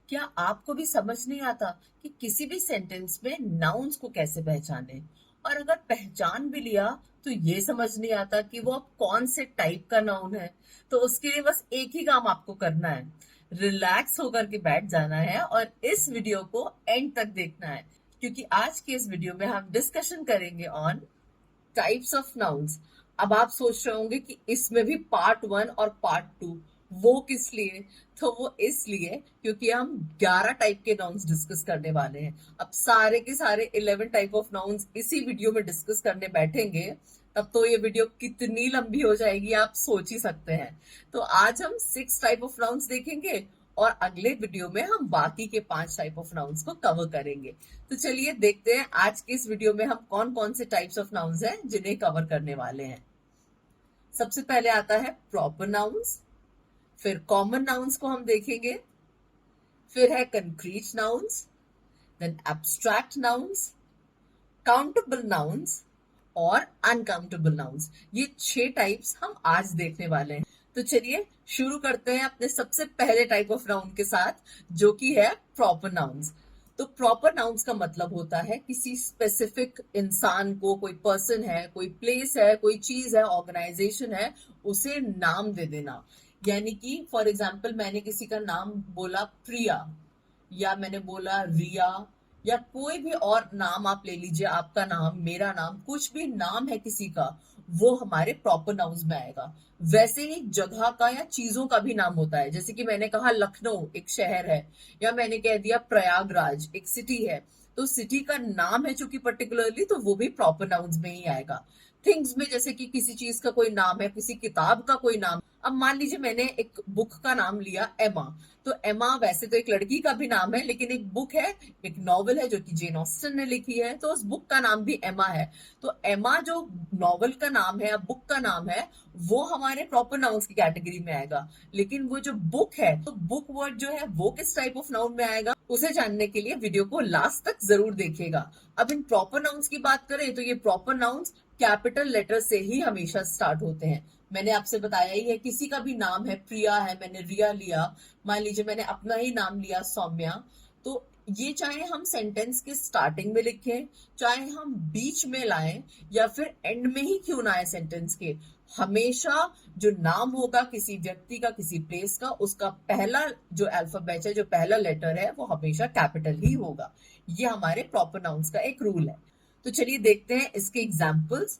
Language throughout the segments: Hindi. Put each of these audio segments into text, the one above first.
क्या आपको भी समझ नहीं आता कि किसी भी सेंटेंस में नाउन्स को कैसे पहचाने? और अगर पहचान भी लिया तो ये समझ नहीं आता कि वो अब कौन से टाइप का नाउन है। तो उसके लिए बस एक ही काम आपको करना है, रिलैक्स होकर के बैठ जाना है और इस वीडियो को एंड तक देखना है, क्योंकि आज के इस वीडियो में हम डिस्कशन करेंगे ऑन टाइप्स ऑफ नाउन्स। अब आप सोच रहे होंगे कि इसमें भी पार्ट वन और पार्ट टू, वो किस लिए? तो वो इसलिए क्योंकि हम 11 टाइप के नाउन्स डिस्कस करने वाले हैं। अब सारे के सारे 11 टाइप ऑफ नाउन्स इसी वीडियो में डिस्कस करने बैठेंगे, तब तो ये वीडियो कितनी लंबी हो जाएगी आप सोच ही सकते हैं। तो आज हम 6 टाइप ऑफ नाउन्स देखेंगे और अगले वीडियो में हम बाकी के 5 टाइप ऑफ नाउन्स को कवर करेंगे। तो चलिए देखते हैं आज के इस वीडियो में हम कौन कौन से टाइप्स ऑफ नाउन्स हैं जिन्हें कवर करने वाले हैं। सबसे पहले आता है प्रॉपर नाउन्स, फिर कॉमन नाउन्स को हम देखेंगे, फिर है concrete nouns, then abstract nouns, countable nouns और अनकाउंटेबल नाउन्स। ये 6 टाइप्स हम आज देखने वाले हैं। तो चलिए शुरू करते हैं अपने सबसे पहले टाइप ऑफ नाउन के साथ, जो कि है प्रॉपर नाउन्स। तो प्रॉपर नाउन्स का मतलब होता है किसी स्पेसिफिक इंसान को, कोई पर्सन है, कोई प्लेस है, कोई चीज है, ऑर्गेनाइजेशन है, उसे नाम दे देना। यानी कि फॉर एग्जाम्पल मैंने किसी का नाम बोला प्रिया, या मैंने बोला रिया, या कोई भी और नाम आप ले लीजिए, आपका नाम, मेरा नाम, कुछ भी नाम है किसी का, वो हमारे प्रॉपर नाउन्स में आएगा। वैसे ही जगह का या चीजों का भी नाम होता है, जैसे कि मैंने कहा लखनऊ एक शहर है, या मैंने कह दिया प्रयागराज एक सिटी है। तो सिटी का नाम है चूंकि पर्टिकुलरली, तो वो भी प्रॉपर नाउन्स में ही आएगा। थिंग्स में जैसे कि किसी चीज का कोई नाम है, किसी किताब का कोई नाम। अब मान लीजिए मैंने एक बुक का नाम लिया एमा, तो एमा वैसे तो एक लड़की का भी नाम है, लेकिन एक बुक है, एक नॉवल है जो कि जेन ऑस्टन ने लिखी है, तो उस बुक का नाम भी एमा है। तो एमा जो नॉवल का नाम है या बुक का नाम है, वो हमारे प्रॉपर नाउन्स की कैटेगरी में आएगा। लेकिन वो जो बुक है, तो बुक वर्ड जो है वो किस टाइप ऑफ नाउन में आएगा, उसे जानने के लिए वीडियो को लास्ट तक जरूर देखिएगा। अब इन प्रॉपर नाउन्स की बात करें तो ये प्रॉपर नाउन्स कैपिटल लेटर से ही हमेशा स्टार्ट होते हैं। मैंने आपसे बताया ही है, किसी का भी नाम है, प्रिया है, मैंने रिया लिया, मान लीजिए मैंने अपना ही नाम लिया सौम्या, तो ये चाहे हम सेंटेंस के स्टार्टिंग में लिखें, चाहे हम बीच में लाएं, या फिर एंड में ही क्यों ना आए सेंटेंस के, हमेशा जो नाम होगा किसी व्यक्ति का, किसी प्लेस का, उसका पहला जो अल्फाबेट है, जो पहला लेटर है, वो हमेशा कैपिटल ही होगा। ये हमारे प्रॉपर नाउन्स का एक रूल है। तो चलिए देखते हैं इसके एग्जाम्पल्स।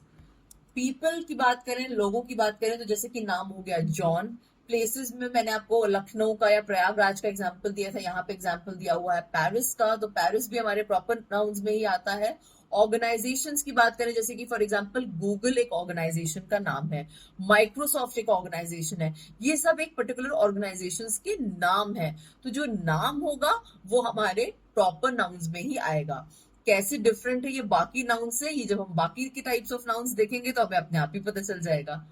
पीपल की बात करें, लोगों की बात करें, तो जैसे कि नाम हो गया जॉन। प्लेसेस में मैंने आपको लखनऊ का या प्रयागराज का एग्जांपल दिया था, यहाँ पे एग्जांपल दिया हुआ है पेरिस का, तो पेरिस भी हमारे प्रॉपर नाउन्स में ही आता है। ऑर्गेनाइजेशंस की बात करें, जैसे कि फॉर एग्जांपल गूगल एक ऑर्गेनाइजेशन का नाम है, माइक्रोसॉफ्ट एक ऑर्गेनाइजेशन है, ये सब एक पर्टिकुलर ऑर्गेनाइजेशंस के नाम है। तो जो नाम होगा वो हमारे प्रॉपर नाउन्स में ही आएगा। कैसे डिफरेंट है ये बाकी नाउन से, ये जब हम बाकी की टाइप्स ऑफ नाउन्स देखेंगे तो हमें अपने आप ही पता चल जाएगा।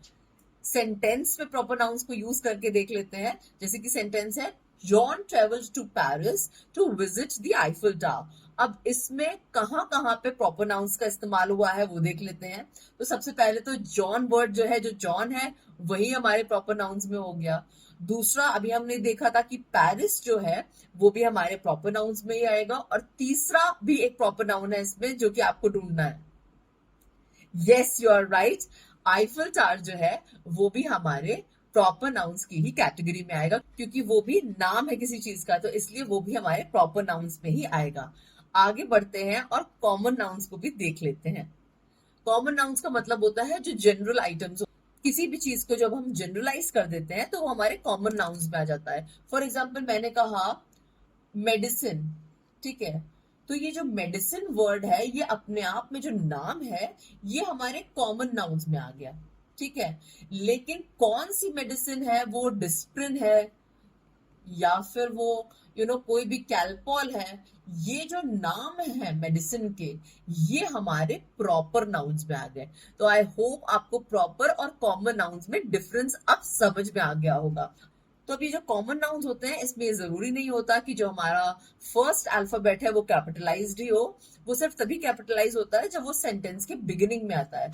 सेंटेंस में प्रॉपर नाउन्स को यूज करके देख लेते हैं। जैसे कि सेंटेंस है, John travelled to Paris to visit the Eiffel tower. अब इसमें कहां कहां पे प्रॉपर नाउन्स का इस्तेमाल हुआ है वो देख लेते हैं। तो सबसे पहले तो जॉन वर्ड जो है, जो जॉन है, वही हमारे प्रॉपर नाउन्स में हो गया। दूसरा, अभी हमने देखा था कि पेरिस जो है वो भी हमारे प्रॉपर नाउन्स में ही आएगा। और तीसरा भी एक प्रॉपर नाउन है इसमें, जो कि आपको ढूंढना है। Yes, you are right, Eiffel tower जो है वो भी हमारे प्रॉपर नाउन्स की ही कैटेगरी में आएगा, क्योंकि वो भी नाम है किसी चीज का, तो इसलिए वो भी हमारे प्रॉपर नाउन्स में ही आएगा। आगे बढ़ते हैं और कॉमन नाउन्स को भी देख लेते हैं। कॉमन नाउन्स का मतलब होता है जो जनरल आइटम्स, किसी भी चीज को जब हम जनरलाइज कर देते हैं तो वो हमारे कॉमन नाउन्स में आ जाता है। फॉर एग्जाम्पल मैंने कहा मेडिसिन, ठीक है, तो ये जो मेडिसिन वर्ड है, ये अपने आप में जो नाम है, ये हमारे कॉमन नाउन्स में आ गया, ठीक है। लेकिन कौन सी मेडिसिन है, वो डिस्प्रिन है, या फिर वो कोई भी कैल्पॉल है, ये जो नाम है मेडिसिन के, ये हमारे प्रॉपर नाउन्स में आ गए। तो आई होप आपको प्रॉपर और कॉमन नाउन्स में डिफरेंस अब समझ में आ गया होगा। तो अभी जो कॉमन नाउन्स होते हैं, इसमें ये जरूरी नहीं होता कि जो हमारा फर्स्ट अल्फाबेट है वो कैपिटलाइज्ड ही हो। वो सिर्फ तभी कैपिटलाइज होता है जब वो सेंटेंस के बिगिनिंग में आता है।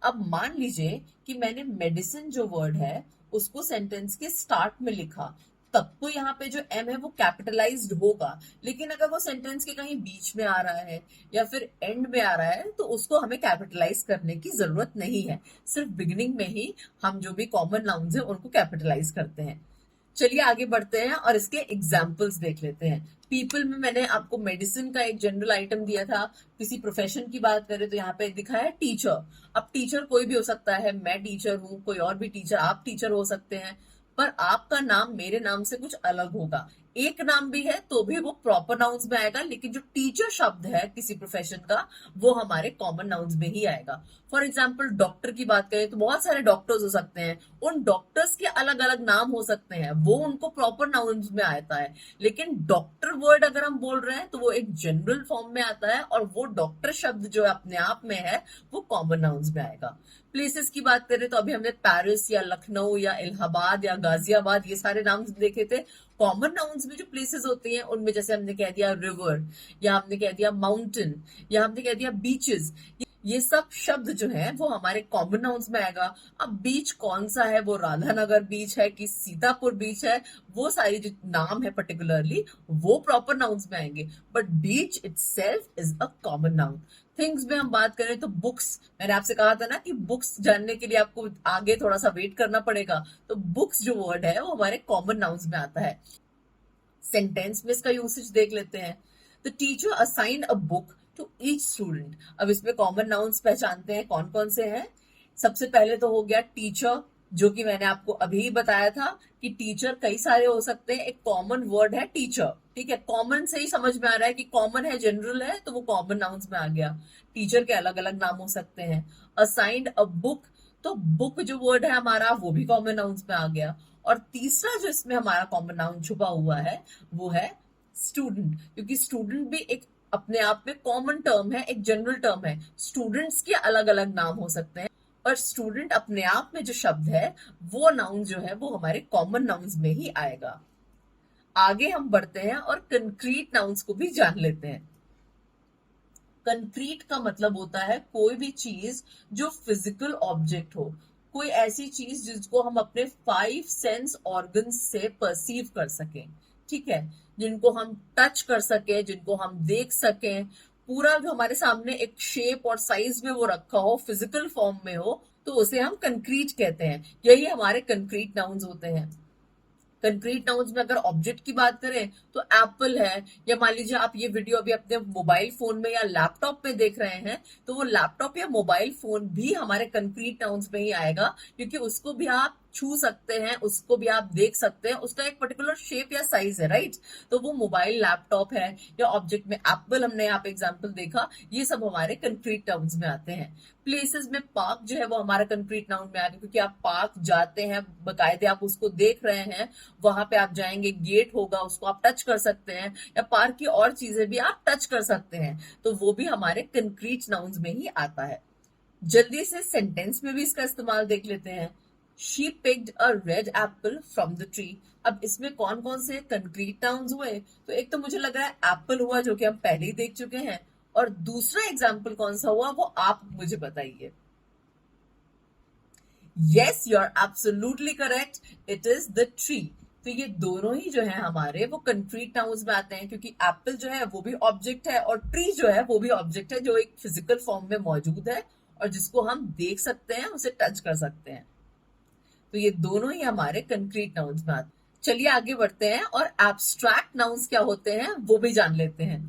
अब मान लीजिए कि मैंने मेडिसिन जो वर्ड है उसको सेंटेंस के स्टार्ट में लिखा, तब तो यहाँ पे जो एम है वो कैपिटलाइज्ड होगा, लेकिन अगर वो सेंटेंस के कहीं बीच में आ रहा है या फिर एंड में आ रहा है तो उसको हमें कैपिटलाइज करने की जरूरत नहीं है। सिर्फ बिगिनिंग में ही हम जो भी कॉमन नाउन्स है उनको कैपिटलाइज करते हैं। चलिए आगे बढ़ते हैं और इसके एग्जाम्पल्स देख लेते हैं। पीपल में मैंने आपको मेडिसिन का एक जनरल आइटम दिया था। किसी प्रोफेशन की बात करें तो यहाँ पे दिखा है टीचर। अब टीचर कोई भी हो सकता है, मैं टीचर हूँ, कोई और भी टीचर, आप टीचर हो सकते हैं, पर आपका नाम मेरे नाम से कुछ अलग होगा। एक नाम भी है तो भी वो प्रॉपर नाउन्स में आएगा, लेकिन जो टीचर शब्द है किसी प्रोफेशन का वो हमारे कॉमन नाउन्स में ही आएगा। फॉर एग्जाम्पल डॉक्टर की बात करें तो बहुत सारे डॉक्टर्स हो सकते हैं, उन डॉक्टर्स के अलग अलग नाम हो सकते हैं, वो उनको प्रॉपर नाउन्स में आता है। लेकिन डॉक्टर वर्ड अगर हम बोल रहे हैं तो वो एक जनरल फॉर्म में आता है, और वो डॉक्टर शब्द जो अपने आप में है वो कॉमन नाउन्स में आएगा। प्लेसेस की बात करें तो अभी हमने पेरिस या लखनऊ या इलाहाबाद या गाजियाबाद ये सारे नाम देखे थे। कॉमन नाउन्स में जो प्लेसेस होती हैं उनमें जैसे हमने कह दिया रिवर, या हमने कह दिया माउंटेन, या हमने कह दिया बीचेस, ये सब शब्द जो है वो हमारे कॉमन नाउन्स में आएगा। अब बीच कौन सा है, वो राधानगर बीच है कि सीतापुर बीच है, वो सारी जो नाम है पर्टिकुलरली वो प्रॉपर नाउन्स में आएंगे, but beach itself is a common noun. Things में हम बात करें तो बुक्स, मैंने आपसे कहा था ना कि बुक्स जानने के लिए आपको आगे थोड़ा सा वेट करना पड़ेगा, तो बुक्स जो वर्ड है वो हमारे कॉमन नाउन्स में आता है। सेंटेंस में इसका यूसेज देख लेते हैं। The teacher assigned a book to each student. अब इसमें कॉमन नाउन्स पहचानते हैं कौन कौन से हैं। सबसे पहले तो हो गया टीचर, जो कि मैंने आपको अभी बताया था कि टीचर कई सारे हो सकते हैं, एक कॉमन वर्ड है टीचर। ठीक है, कॉमन से ही समझ में आ रहा है कि कॉमन है, जनरल है, तो वो कॉमन नाउन्स में आ गया। टीचर के अलग अलग नाम हो सकते हैं। असाइंड अ बुक, तो बुक जो वर्ड है हमारा वो भी कॉमन नाउन्स में आ गया। और तीसरा जो इसमें हमारा कॉमन नाउन छुपा हुआ है वो है स्टूडेंट, क्योंकि स्टूडेंट भी एक अपने आप में कॉमन टर्म है, एक जनरल टर्म है। स्टूडेंट्स के अलग अलग नाम हो सकते हैं, पर स्टूडेंट अपने आप में जो शब्द है वो नाउन जो है वो हमारे कॉमन नाउन्स में ही आएगा। आगे हम बढ़ते हैं और कंक्रीट नाउन्स को भी जान लेते हैं। कंक्रीट का मतलब होता है कोई भी चीज जो फिजिकल ऑब्जेक्ट हो, कोई ऐसी चीज जिसको हम अपने 5 सेंस ऑर्गन से परसीव कर सकें। ठीक है, जिनको हम टच कर सकें, जिनको हम देख सकें, पूरा जो हमारे सामने एक शेप और साइज में वो रखा हो, फिजिकल फॉर्म में हो, तो उसे हम कंक्रीट कहते हैं। यही हमारे कंक्रीट नाउन्स होते हैं। कंक्रीट नाउन्स में अगर ऑब्जेक्ट की बात करें तो एप्पल है, या मान लीजिए आप ये वीडियो अभी अपने मोबाइल फोन में या लैपटॉप में देख रहे हैं, तो वो लैपटॉप या मोबाइल फोन भी हमारे कंक्रीट नाउन्स में ही आएगा, क्योंकि उसको भी आप छू सकते हैं, उसको भी आप देख सकते हैं, उसका एक पर्टिकुलर शेप या साइज है, राइट। तो वो मोबाइल, लैपटॉप है, या ऑब्जेक्ट में एप्पल हमने यहाँ पे एग्जाम्पल देखा, ये सब हमारे कंक्रीट नाउन्स में आते हैं। प्लेसेस में पार्क जो है वो हमारा कंक्रीट नाउन में आएगा, क्योंकि आप पार्क जाते हैं, बकायदे आप उसको देख रहे हैं, वहां पे आप जाएंगे, गेट होगा, उसको आप टच कर सकते हैं, या पार्क की और चीजें भी आप टच कर सकते हैं, तो वो भी हमारे कंक्रीट नाउन्स में ही आता है। जल्दी से सेंटेंस में भी इसका इस्तेमाल देख लेते हैं। She picked a red Apple from the tree. अब इसमें कौन कौन से कंक्रीट नाउन्स हुए, तो एक तो मुझे लग रहा है एप्पल हुआ, जो कि हम पहले ही देख चुके हैं, और दूसरा एग्जाम्पल कौन सा हुआ वो आप मुझे बताइए। Yes, you are absolutely correct, it is the tree. तो ये दोनों ही जो है हमारे वो कंक्रीट नाउन्स में आते हैं, क्योंकि एप्पल जो है वो भी ऑब्जेक्ट है, और ट्री जो है वो भी ऑब्जेक्ट है, जो एक फिजिकल फॉर्म में मौजूद है और जिसको हम देख सकते हैं, उसे टच कर सकते हैं। तो ये दोनों ही हमारे कंक्रीट नाउन्स में आते हैं। चलिए आगे बढ़ते हैं और एब्स्ट्रैक्ट नाउन्स क्या होते हैं वो भी जान लेते हैं।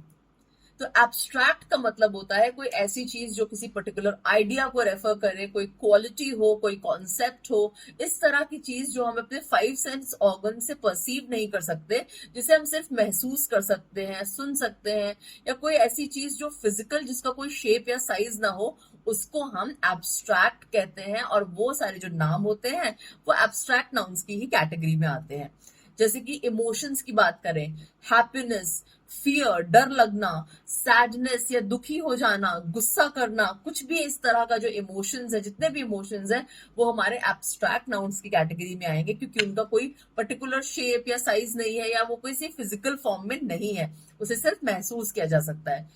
तो एब्स्ट्रैक्ट का मतलब होता है कोई ऐसी चीज जो किसी पर्टिकुलर आइडिया को रेफर करे, कोई क्वालिटी हो, कोई कॉन्सेप्ट हो, इस तरह की चीज जो हम अपने 5 सेंस ऑर्गन से परसीव नहीं कर सकते, जिसे हम सिर्फ महसूस कर सकते हैं, सुन सकते हैं, या कोई ऐसी चीज जो फिजिकल, जिसका कोई शेप या साइज ना हो, उसको हम एब्स्ट्रैक्ट कहते हैं। और वो सारे जो नाम होते हैं वो एब्स्ट्रैक्ट नाउन्स की ही कैटेगरी में आते हैं। जैसे कि इमोशंस की बात करें, हैप्पीनेस, फियर, डर लगना, सैडनेस या दुखी हो जाना, गुस्सा करना, कुछ भी इस तरह का जो इमोशंस है, जितने भी इमोशंस है, वो हमारे एब्स्ट्रैक्ट नाउन्स की कैटेगरी में आएंगे, क्योंकि उनका कोई पर्टिकुलर शेप या साइज नहीं है, या वो किसी फिजिकल फॉर्म में नहीं है, उसे सिर्फ महसूस किया जा सकता है।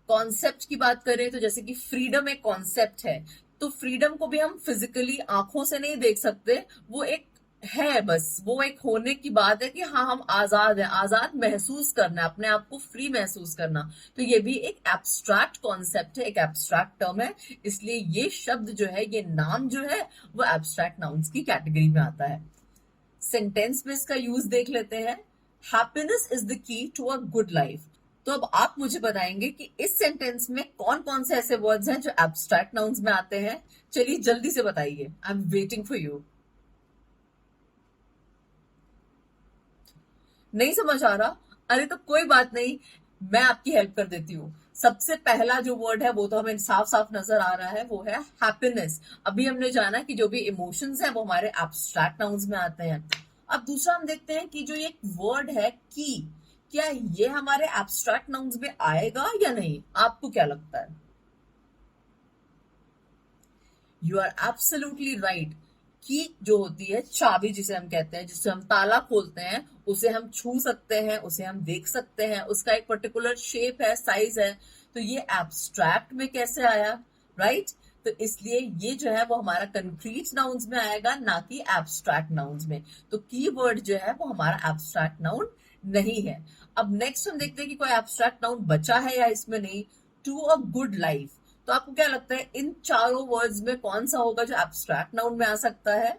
कॉन्सेप्ट की बात करें तो जैसे कि फ्रीडम एक कॉन्सेप्ट है, तो फ्रीडम को भी हम फिजिकली आंखों से नहीं देख सकते, वो एक है, बस वो एक होने की बात है कि हाँ हम आजाद हैं, आजाद महसूस करना है, अपने आप को फ्री महसूस करना। तो ये भी एक एब्स्ट्रैक्ट कॉन्सेप्ट है, एक एब्स्ट्रैक्ट टर्म है, इसलिए ये शब्द जो है, ये नाम जो है, वो एब्स्ट्रैक्ट नाउन्स की कैटेगरी में आता है। सेंटेंस में इसका यूज देख लेते हैं। Happiness is the key to a good life. तो अब आप मुझे बताएंगे कि इस सेंटेंस में कौन कौन से ऐसे वर्ड्स हैं जो एब्स्ट्रैक्ट नाउन्स में आते हैं। चलिए जल्दी से बताइए, I am waiting for you. नहीं समझ आ रहा? अरे तो कोई बात नहीं, मैं आपकी हेल्प कर देती हूँ। सबसे पहला जो वर्ड है वो तो हमें साफ साफ नजर आ रहा है, वो है हैप्पीनेस। अभी हमने जाना कि जो भी इमोशंस हैं वो हमारे एब्स्ट्रैक्ट नाउन्स में आते हैं। अब दूसरा हम देखते हैं कि जो ये वर्ड है की, क्या ये हमारे एब्स्ट्रैक्ट नाउन्स में आएगा या नहीं? आपको क्या लगता है? You are absolutely right. की जो होती है चाबी, जिसे हम कहते हैं, जिससे हम ताला खोलते हैं, उसे हम छू सकते हैं, उसे हम देख सकते हैं, उसका एक पर्टिकुलर शेप है, साइज है। तो ये एब्स्ट्रैक्ट में कैसे आया? राइट तो इसलिए ये जो है वो हमारा कंक्रीट नाउन्स में आएगा, ना कि एब्स्ट्रैक्ट नाउन्स में। तो की वर्ड जो है वो हमारा एब्स्ट्रैक्ट नाउन नहीं है। अब नेक्स्ट हम देखते हैं कि कोई एब्स्ट्रैक्ट नाउन बचा है या इसमें नहीं। To a good life. तो आपको क्या लगता है इन चारों वर्ड्स में कौन सा होगा जो एब्स्ट्रैक्ट नाउन में आ सकता है?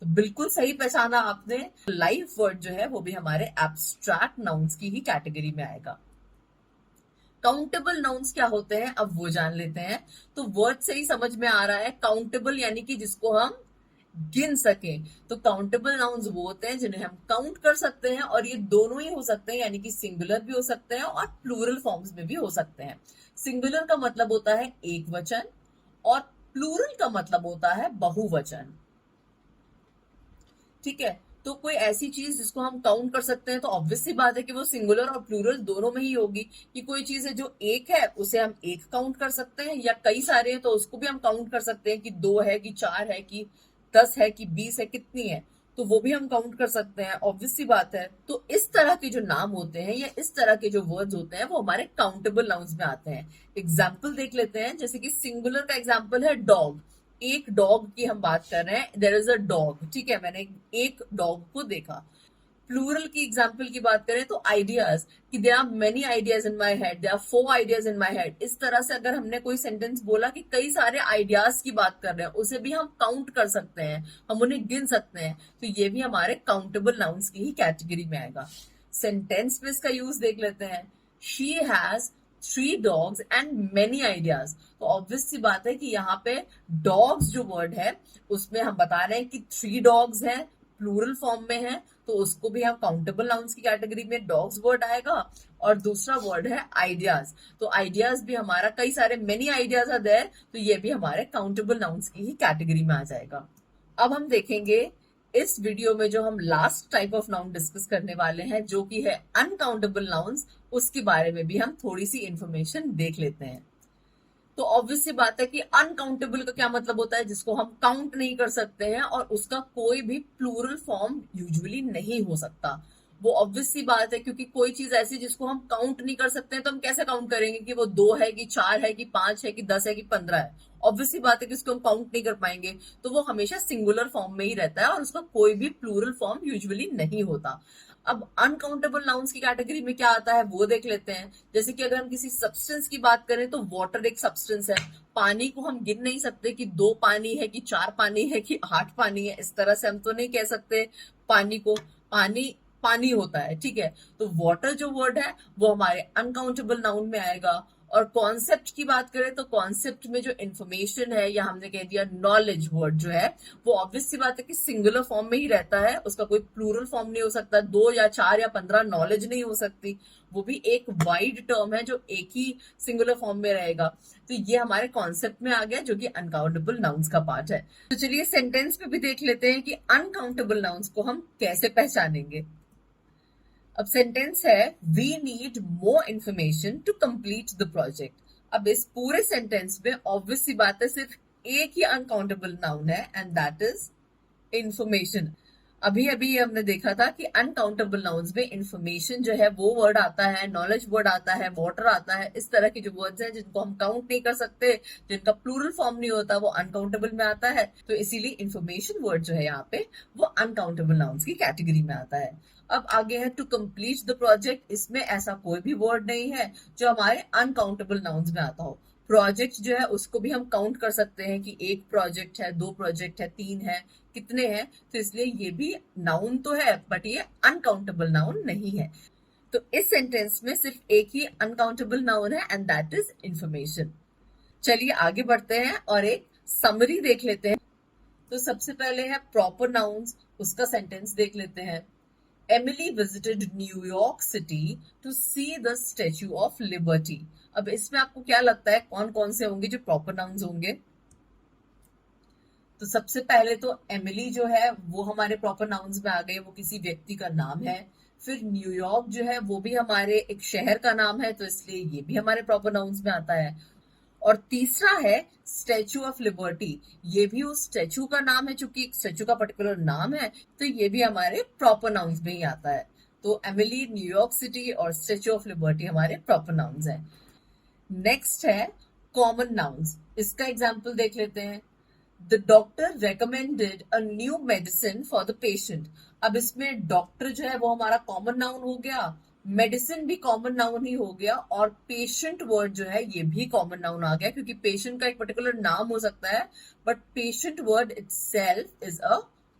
तो बिल्कुल सही पहचाना आपने। लाइफ वर्ड जो है वो भी हमारे एब्स्ट्रैक्ट नाउन्स की ही कैटेगरी में आएगा। काउंटेबल नाउन्स क्या होते हैं अब वो जान लेते हैं। तो वर्ड से ही समझ में आ रहा है, काउंटेबल यानी कि जिसको हम गिन सके। तो काउंटेबल नाउन्स वो होते हैं जिन्हें हम काउंट कर सकते हैं, और ये दोनों ही हो सकते हैं, यानी कि सिंगुलर भी हो सकते हैं और प्लूरल फॉर्म्स में भी हो सकते हैं। सिंगुलर का मतलब होता है एक वचन, और प्लूरल का मतलब होता है बहुवचन। ठीक है, तो कोई ऐसी चीज जिसको हम काउंट कर सकते हैं तो ऑब्वियस सी बात है कि वो सिंगुलर और प्लूरल दोनों में ही होगी। कि कोई चीज है जो एक है उसे हम एक काउंट कर सकते हैं, या कई सारे हैं तो उसको भी हम काउंट कर सकते हैं कि दो है कि चार है कि 10 है कि 20 है, कितनी है, तो वो भी हम काउंट कर सकते हैं, ऑब्वियस सी बात है। तो इस तरह के जो नाम होते हैं या इस तरह के जो वर्ड्स होते हैं वो हमारे काउंटेबल नाउन्स में आते हैं। एग्जाम्पल देख लेते हैं, जैसे कि सिंगुलर का एग्जाम्पल है डॉग। एक डॉग की हम बात कर रहे हैं, देयर इज अ डॉग, ठीक है, मैंने एक डॉग को देखा। प्लूरल की एग्जाम्पल की बात करें तो आइडियाज, कि there are many ideas in my head, there are 4 ideas in my head. इस तरह से अगर हमने कोई सेंटेंस बोला कि कई सारे आइडियाज की बात कर रहे हैं, उसे भी हम काउंट कर सकते हैं, हम उन्हें गिन सकते हैं। तो ये भी हमारे काउंटेबल नाउन्स की ही कैटेगरी में आएगा। सेंटेंस में इसका यूज देख लेते हैं। She has 3 dogs and many ideas. तो ऑब्वियस सी बात है कि यहाँ पे डॉग्स जो वर्ड है उसमें हम बता रहे हैं कि 3 dogs हैं, प्लूरल फॉर्म में है, तो उसको भी हम काउंटेबल नाउन्स की कैटेगरी में डॉग्स वर्ड आएगा। और दूसरा वर्ड है आइडियाज, तो आइडियाज भी हमारा कई सारे मेनी आइडियाज आर देयर, तो ये भी हमारे काउंटेबल नाउन्स की ही कैटेगरी में आ जाएगा। अब हम देखेंगे इस वीडियो में जो हम last type of noun discuss करने वाले हैं, जो कि है अनकाउंटेबल नाउन्स, उसके बारे में भी हम थोड़ी सी इंफॉर्मेशन देख लेते हैं। तो ऑब्वियस सी बात है कि अनकाउंटेबल का क्या मतलब होता है? जिसको हम काउंट नहीं कर सकते हैं और उसका कोई भी प्लूरल फॉर्म यूजुअली नहीं हो सकता। वो ऑब्वियस सी बात है, क्योंकि कोई चीज ऐसी जिसको हम काउंट नहीं कर सकते हैं तो हम कैसे काउंट करेंगे कि वो 2 है कि 4 है कि 5 है कि 10 है कि 15 है? ऑब्वियस सी बात है कि उसको हम काउंट नहीं कर पाएंगे। तो वो हमेशा सिंगुलर फॉर्म में ही रहता है और उसका कोई भी प्लूरल फॉर्म यूजुअली नहीं होता। अब अनकाउंटेबल नाउन्स की कैटेगरी में क्या आता है वो देख लेते हैं। जैसे कि अगर हम किसी सब्सटेंस की बात करें तो वाटर एक सब्सटेंस है। पानी को हम गिन नहीं सकते कि 2 पानी है कि 4 पानी है कि 8 पानी है, इस तरह से हम तो नहीं कह सकते पानी को। पानी पानी होता है, ठीक है। तो वाटर जो वर्ड है वो हमारे अनकाउंटेबल नाउन में आएगा। और कॉन्सेप्ट की बात करें तो कॉन्सेप्ट में जो इंफॉर्मेशन है, या हमने कह दिया नॉलेज वर्ड जो है, वो ऑब्वियस सी बात है कि सिंगुलर फॉर्म में ही रहता है, उसका कोई प्लूरल फॉर्म नहीं हो सकता। 2 या 4 या 15 नॉलेज नहीं हो सकती, वो भी एक वाइड टर्म है जो एक ही सिंगुलर फॉर्म में रहेगा। तो ये हमारे कॉन्सेप्ट में आ गया, जो कि अनकाउंटेबल नाउन्स का पार्ट है। तो चलिए सेंटेंस पे भी देख लेते हैं कि अनकाउंटेबल नाउन्स को हम कैसे पहचानेंगे। अब सेंटेंस है, we need more information to complete the project. अब इस पूरे सेंटेंस में ऑब्वियस सी बात है सिर्फ एक ही अनकाउंटेबल नाउन है, एंड दैट इज इंफॉर्मेशन। अभी अभी हमने देखा था कि अनकाउंटेबल नाउन्स में इंफॉर्मेशन जो है वो वर्ड आता है, नॉलेज वर्ड आता है, वाटर आता है, इस तरह के जो वर्ड्स हैं जिनको हम काउंट नहीं कर सकते, जिनका प्लूरल फॉर्म नहीं होता, वो अनकाउंटेबल में आता है। तो इसीलिए इंफॉर्मेशन वर्ड जो है यहाँ पे वो अनकाउंटेबल नाउन्स की कैटेगरी में आता है। अब आगे है टू कंप्लीट द प्रोजेक्ट। इसमें ऐसा कोई भी वर्ड नहीं है जो हमारे अनकाउंटेबल नाउन्स में आता हो। प्रोजेक्ट जो है उसको भी हम काउंट कर सकते हैं कि एक प्रोजेक्ट है, दो प्रोजेक्ट है, तीन है, कितने हैं। तो इसलिए ये भी नाउन तो है बट ये अनकाउंटेबल नाउन नहीं है। तो इस सेंटेंस में सिर्फ एक ही अनकाउंटेबल नाउन है एंड दैट इज इंफॉर्मेशन। चलिए आगे बढ़ते हैं और एक समरी देख लेते हैं। तो सबसे पहले है प्रॉपर नाउन्स, उसका सेंटेंस देख लेते हैं। Emily visited New York City to see the Statue of Liberty. अब इसमें आपको क्या लगता है कौन कौन से होंगे जो प्रॉपर नाउन्स होंगे? तो सबसे पहले तो एमिली जो है वो हमारे प्रॉपर नाउन्स में आ गए, वो किसी व्यक्ति का नाम है। फिर न्यूयॉर्क जो है वो भी हमारे एक शहर का नाम है, तो इसलिए ये भी हमारे प्रॉपर नाउन्स में आता है। और तीसरा है स्टैचू ऑफ लिबर्टी, ये भी उस स्टैचू का नाम है, चूंकि एक स्टैचू का पर्टिकुलर नाम है, तो ये भी हमारे प्रॉपर नाउन्स में ही आता है। तो एमिली, न्यूयॉर्क सिटी और स्टैचू ऑफ लिबर्टी हमारे प्रॉपर नाउन्स हैं। नेक्स्ट है कॉमन नाउन्स, इसका एग्जाम्पल देख लेते हैं। The doctor recommended a new medicine for the patient. अब इसमें डॉक्टर जो है वो हमारा कॉमन नाउन हो गया, मेडिसिन भी कॉमन नाउन ही हो गया, और पेशेंट वर्ड जो है ये भी कॉमन नाउन आ गया, क्योंकि पेशेंट का एक पर्टिकुलर नाम हो सकता है but patient word itself is a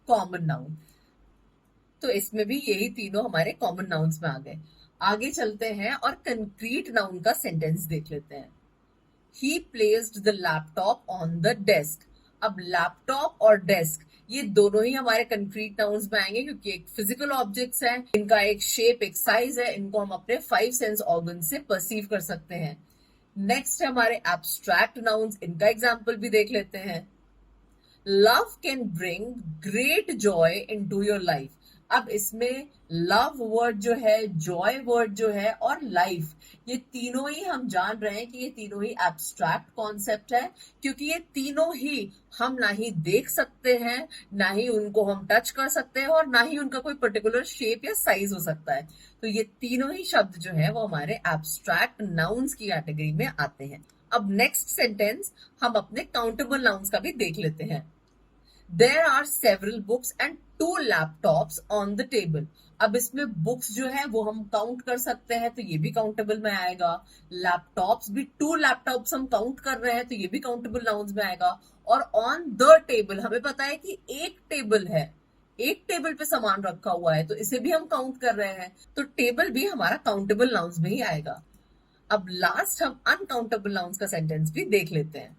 common noun. तो इसमें भी यही तीनों हमारे कॉमन नाउन्स में आ गए। आगे चलते हैं और कंक्रीट नाउन का सेंटेंस देख लेते हैं। He placed the laptop on the desk। अब लैपटॉप और डेस्क ये दोनों ही हमारे कंक्रीट नाउन्स में आएंगे, क्योंकि एक फिजिकल ऑब्जेक्ट्स हैं, इनका एक शेप, एक साइज है, इनको हम अपने 5 सेंस ऑर्गन से परसीव कर सकते हैं। नेक्स्ट है हमारे एब्स्ट्रैक्ट नाउन्स, इनका एग्जाम्पल भी देख लेते हैं। Love can bring great joy into your life. अब इसमें लव वर्ड जो है, जॉय वर्ड जो है और लाइफ, ये तीनों ही हम जान रहे हैं कि ये तीनों ही एब्स्ट्रैक्ट कॉन्सेप्ट है, क्योंकि ये तीनों ही हम ना ही देख सकते हैं, ना ही उनको हम टच कर सकते हैं, और ना ही उनका कोई पर्टिकुलर शेप या साइज हो सकता है। तो ये तीनों ही शब्द जो है वो हमारे एब्स्ट्रैक्ट नाउन्स की कैटेगरी में आते हैं। अब नेक्स्ट सेंटेंस हम अपने काउंटेबल नाउन्स का भी देख लेते हैं। There are several books and 2 laptops on the table। अब इसमें बुक्स जो है वो हम काउंट कर सकते हैं, तो ये भी काउंटेबल में आएगा। लैपटॉप्स भी 2 लैपटॉप्स हम काउंट कर रहे हैं, तो ये भी काउंटेबल नाउन्स में आएगा। और ऑन द टेबल हमें पता है कि एक टेबल है, एक टेबल पे सामान रखा हुआ है, तो इसे भी हम काउंट कर रहे हैं, तो टेबल भी हमारा काउंटेबल नाउन्स में ही आएगा। अब लास्ट हम अनकाउंटेबल नाउन्स का सेंटेंस भी देख लेते हैं।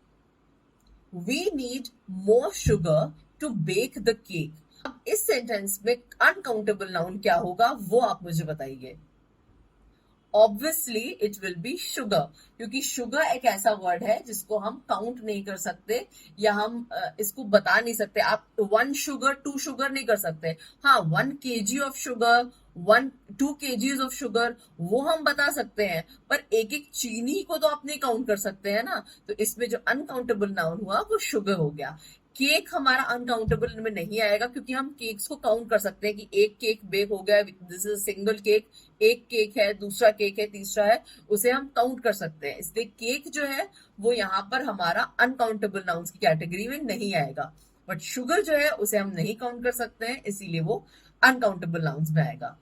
We need more sugar to bake the cake। अब इस सेंटेंस में अनकाउंटेबल नाउन क्या होगा वो आप मुझे बताइए। Obviously it will be sugar, क्योंकि शुगर एक ऐसा वर्ड है जिसको हम काउंट नहीं कर सकते, या हम इसको बता नहीं सकते। आप 1 शुगर 2 शुगर नहीं कर सकते। हाँ, 1 kg of sugar, 2 kgs of sugar वो हम बता सकते हैं, पर एक एक चीनी को तो आप नहीं काउंट कर सकते हैं ना। तो इसमें जो अनकाउंटेबल नाउन हुआ वो शुगर हो गया। केक हमारा अनकाउंटेबल में नहीं आएगा, क्योंकि हम केक्स को काउंट कर सकते हैं कि एक केक बेक हो गया, दिस इज सिंगल केक, एक केक है, दूसरा केक है, तीसरा है, उसे हम काउंट कर सकते हैं। इसलिए केक जो है वो यहाँ पर हमारा अनकाउंटेबल नाउन्स की कैटेगरी में नहीं आएगा, बट शुगर जो है उसे हम नहीं काउंट कर सकते हैं, इसीलिए वो अनकाउंटेबल नाउन्स में आएगा।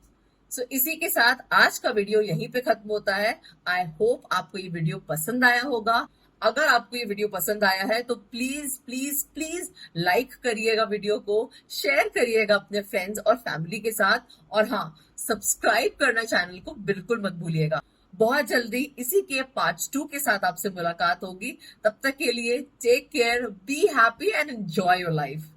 सो इसी के साथ आज का वीडियो यहीं पे खत्म होता है। आई होप आपको ये वीडियो पसंद आया होगा। अगर आपको ये वीडियो पसंद आया है तो प्लीज प्लीज प्लीज लाइक करिएगा, वीडियो को शेयर करिएगा अपने फ्रेंड्स और फैमिली के साथ, और हाँ, सब्सक्राइब करना चैनल को बिल्कुल मत भूलिएगा। बहुत जल्दी इसी के पार्ट 2 के साथ आपसे मुलाकात होगी। तब तक के लिए take care, be happy and enjoy your life.